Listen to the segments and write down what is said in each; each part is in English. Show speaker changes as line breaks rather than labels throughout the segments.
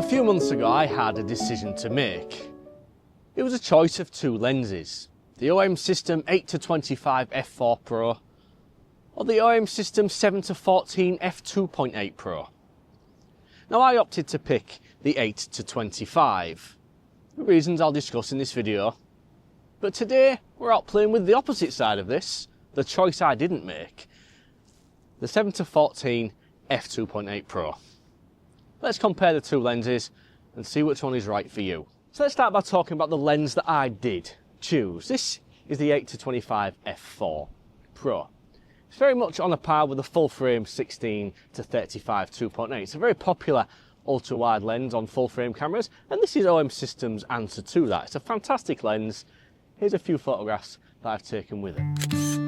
a few months ago I had a decision to make. It was a choice of two lenses, the OM System 8-25 F4 Pro or the OM System 7-14 F2.8 Pro. Now I opted to pick the 8-25, the reasons I'll discuss in this video, but today we're out playing with the opposite side of this, the choice I didn't make, the 7-14 F2.8 Pro. Let's compare the two lenses and see which one is right for you. So let's start by talking about the lens that I did choose. This is the 8-25 F4 Pro. It's very much on a par with the full frame 16-35 2.8. It's a very popular ultra wide lens on full frame cameras, and this is OM System's answer to that. It's a fantastic lens. Here's a few photographs that I've taken with it.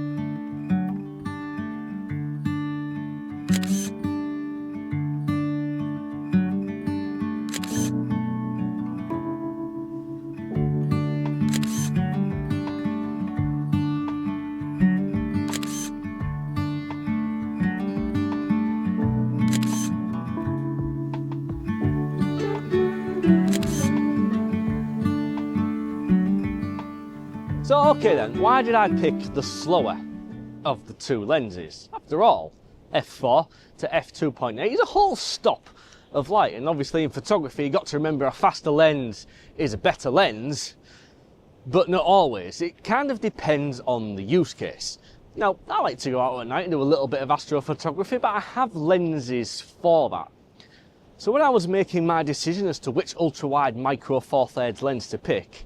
So okay then, why did I pick the slower of the two lenses? After all, F4 to F2.8 is a whole stop of light, and obviously in photography you've got to remember a faster lens is a better lens, but not always. It kind of depends on the use case. Now, I like to go out at night and do a little bit of astrophotography, but I have lenses for that. So when I was making my decision as to which ultra-wide micro four thirds lens to pick,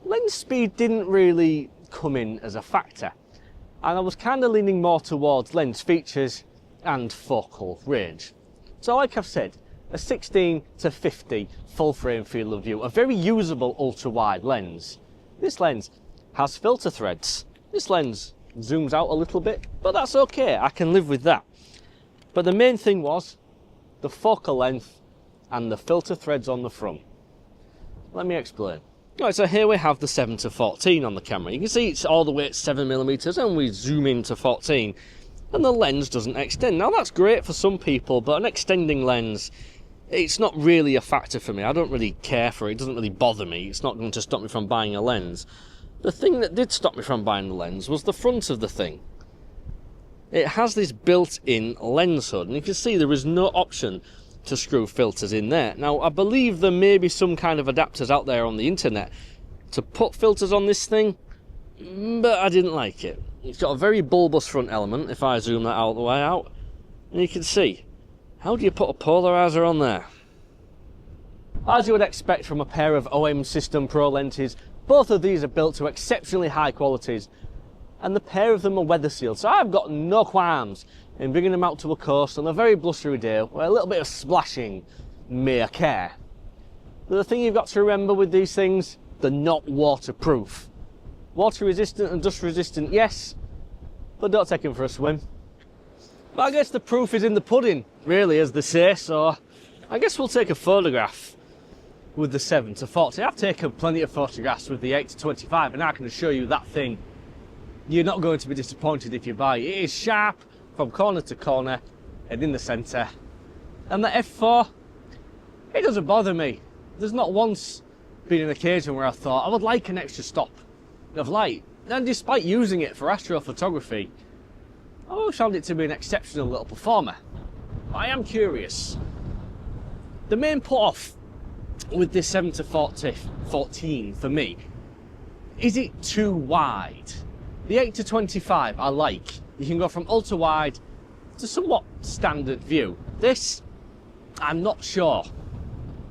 lens speed didn't really come in as a factor, and I was kind of leaning more towards lens features and focal range. So like I've said, a 16-50 full frame field of view, a very usable ultra wide lens. This lens has filter threads. This lens zooms out a little bit, but that's okay, I can live with that. But the main thing was the focal length and the filter threads on the front. Let me explain. Right, so here we have the 7-14 on the camera. You can see it's all the way at 7mm, and we zoom into 14 and the lens doesn't extend. Now that's great for some people, but an extending lens, it's not really a factor for me. I don't really care for it, it doesn't really bother me. It's not going to stop me from buying a lens. The thing that did stop me from buying the lens was the front of the thing. It has this built-in lens hood, and you can see there is no option to screw filters in there. Now I believe there may be some kind of adapters out there on the internet to put filters on this thing, but I didn't like it. It's got a very bulbous front element. If I zoom that out the way out, and you can see, how do you put a polarizer on there? As you would expect from a pair of OM System Pro lenses, both of these are built to exceptionally high qualities, and the pair of them are weather sealed, so I've got no qualms in bringing them out to a coast on a very blustery day where a little bit of splashing may occur. But the thing you've got to remember with these things, they're not waterproof. Water resistant and dust resistant, yes, but don't take them for a swim. But I guess the proof is in the pudding, really, as they say, so I guess we'll take a photograph with the 7-14. I've taken plenty of photographs with the 8-25, and I can assure you that thing, you're not going to be disappointed if you buy it. It is sharp from corner to corner and in the centre. And the F4, it doesn't bother me. There's not once been an occasion where I thought I would like an extra stop of light. And despite using it for astrophotography, I always found it to be an exceptional little performer. But I am curious. The main put off with this 7-14 for me, is it too wide? The 8-25 I like. You can go from ultra wide to somewhat standard view. This, I'm not sure.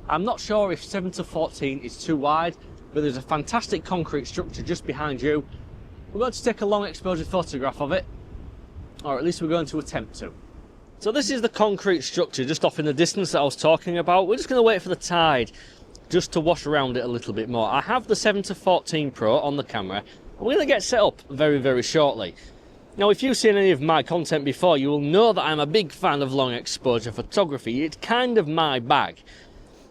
I'm not sure if 7-14 is too wide, but there's a fantastic concrete structure just behind you. We're going to take a long exposure photograph of it, or at least we're going to attempt to. So this is the concrete structure just off in the distance that I was talking about. We're just going to wait for the tide just to wash around it a little bit more. I have the 7-14 Pro on the camera, and we're going to get set up very, very shortly. Now, if you've seen any of my content before, you will know that I'm a big fan of long exposure photography. It's kind of my bag.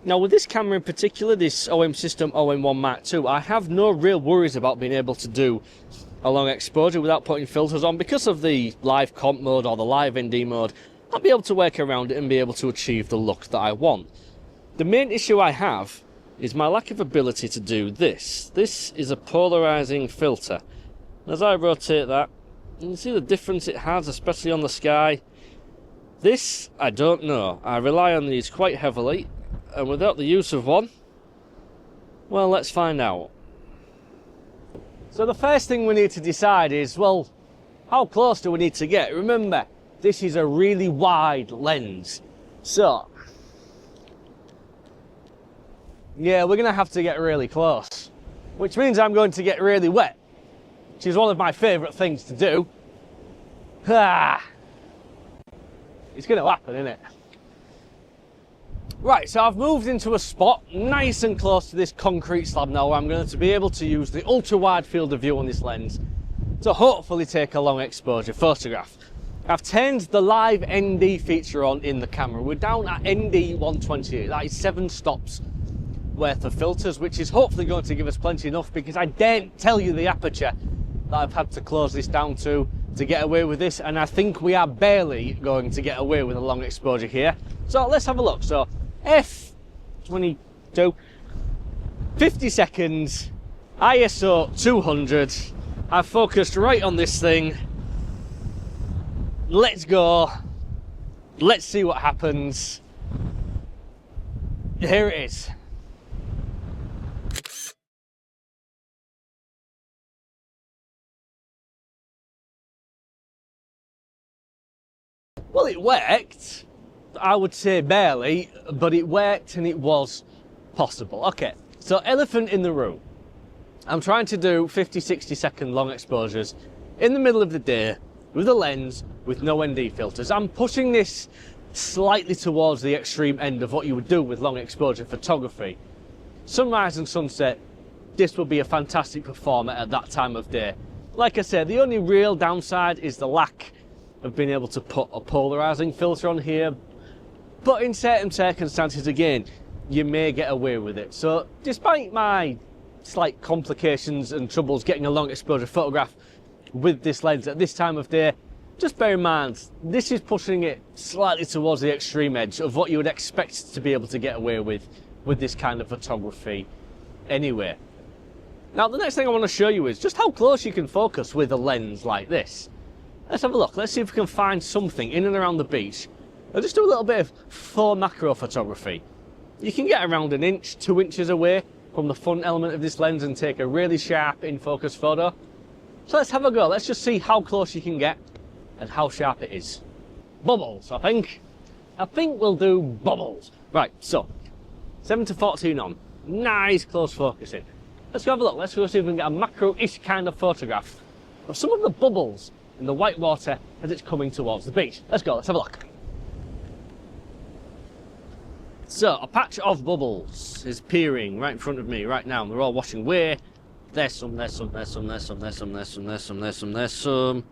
Now, with this camera in particular, this OM System OM1 Mark II, I have no real worries about being able to do a long exposure without putting filters on. Because of the live comp mode or the live ND mode, I'll be able to work around it and be able to achieve the look that I want. The main issue I have is my lack of ability to do this. This is a polarizing filter. As I rotate that, you can see the difference it has, especially on the sky. This, I don't know. I rely on these quite heavily, and without the use of one, well, let's find out. So the first thing we need to decide is, well, how close do we need to get? Remember, this is a really wide lens. So, yeah, we're going to have to get really close, which means I'm going to get really wet, which is one of my favourite things to do. It's going to happen, isn't it? Right, so I've moved into a spot nice and close to this concrete slab now, where I'm going to be able to use the ultra-wide field of view on this lens to hopefully take a long exposure photograph. I've turned the live ND feature on in the camera. We're down at ND 128. That is 7 stops worth of filters, which is hopefully going to give us plenty enough, because I daren't tell you the aperture that I've had to close this down to get away with this, and I think we are barely going to get away with a long exposure here. So let's have a look. So F22, 50 seconds, ISO 200. I've focused right on this thing. Let's go. Let's see what happens. Here it is. Well, it worked. I would say barely, but it worked and it was possible. Okay, so elephant in the room. I'm trying to do 50-60 second long exposures in the middle of the day with a lens with no ND filters. I'm pushing this slightly towards the extreme end of what you would do with long exposure photography. Sunrise and sunset, this will be a fantastic performer at that time of day. Like I said, the only real downside is the lack of being able to put a polarizing filter on here, but in certain circumstances, again, you may get away with it. So despite my slight complications and troubles getting a long exposure photograph with this lens at this time of day, just bear in mind, this is pushing it slightly towards the extreme edge of what you would expect to be able to get away with this kind of photography anyway. Now, the next thing I want to show you is just how close you can focus with a lens like this. Let's have a look. Let's see if we can find something in and around the beach. I'll just do a little bit of faux macro photography. You can get around 1 inch, 2 inches away from the front element of this lens and take a really sharp in-focus photo. So let's have a go. Let's just see how close you can get and how sharp it is. Bubbles, I think. I think we'll do bubbles. Right, so 7-14 on. Nice close focusing. Let's go have a look. Let's go see if we can get a macro-ish kind of photograph of some of the bubbles in the white water as it's coming towards the beach. Let's go, let's have a look. So, a patch of bubbles is appearing right in front of me right now, and they're all washing away. There's some, there's some, there's some, there's some, there's some, there's some, there's some, there's some, there's some.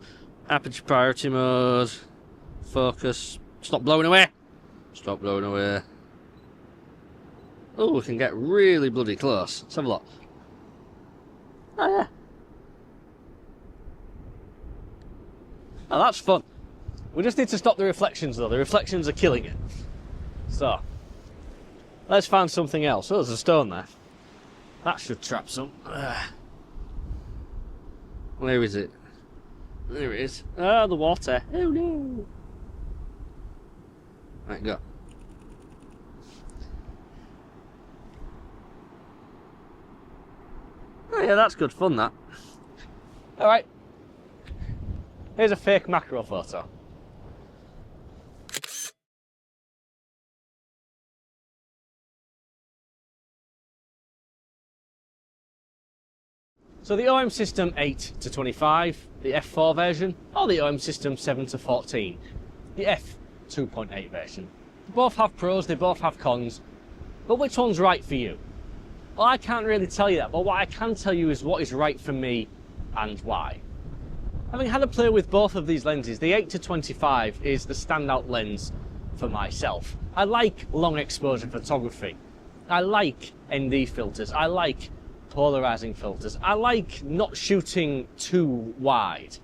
Aperture priority mode. Focus. Stop blowing away. Stop blowing away. Oh, we can get really bloody close. Let's have a look. Oh, yeah. Oh, that's fun. We just need to stop the reflections though. The reflections are killing it. So, let's find something else. Oh, there's a stone there. That should trap some. Where is it? There it is. Oh, the water. Oh no. Right, go. Oh yeah, that's good fun, that. Alright. Here's a fake macro photo. So the OM System 8 to 25, the F4 version, or the OM System 7 to 14, the F2.8 version. They both have pros, they both have cons, but which one's right for you? Well, I can't really tell you that, but what I can tell you is what is right for me and why. Having had a play with both of these lenses, the 8 to 25 is the standout lens for myself. I like long exposure photography. I like ND filters. I like polarizing filters. I like not shooting too wide.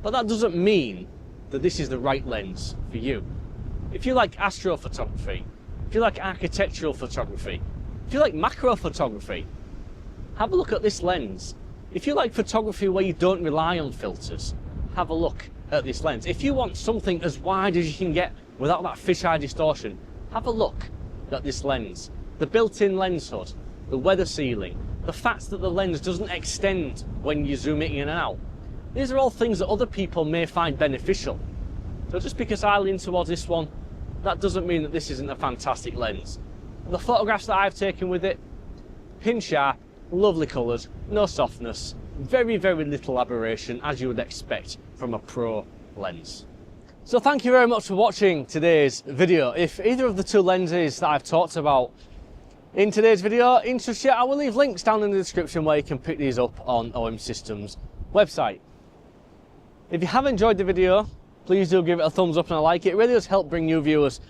But that doesn't mean that this is the right lens for you. If you like astrophotography, if you like architectural photography, if you like macro photography, have a look at this lens. If you like photography where you don't rely on filters, have a look at this lens. If you want something as wide as you can get without that fisheye distortion, have a look at this lens. The built-in lens hood, the weather sealing, the fact that the lens doesn't extend when you zoom it in and out. These are all things that other people may find beneficial. So just because I lean towards this one, that doesn't mean that this isn't a fantastic lens. The photographs that I've taken with it, pin sharp, lovely colours, no softness, very, very little aberration as you would expect from a pro lens. So thank you very much for watching today's video. If either of the two lenses that I've talked about in today's video interests you, I will leave links down in the description where you can pick these up on OM Systems website. If you have enjoyed the video, please do give it a thumbs up and a like. It really does help bring new viewers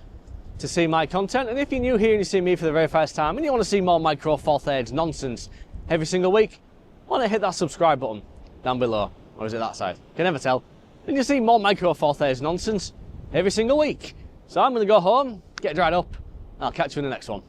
to see my content. And if you're new here and you see me for the very first time and you want to see more Micro Four Thirds nonsense every single week, why not hit that subscribe button down below, or is it that side? Can never tell. Then you see more Micro Four Thirds nonsense every single week. So I'm going to go home, get dried up, and I'll catch you in the next one.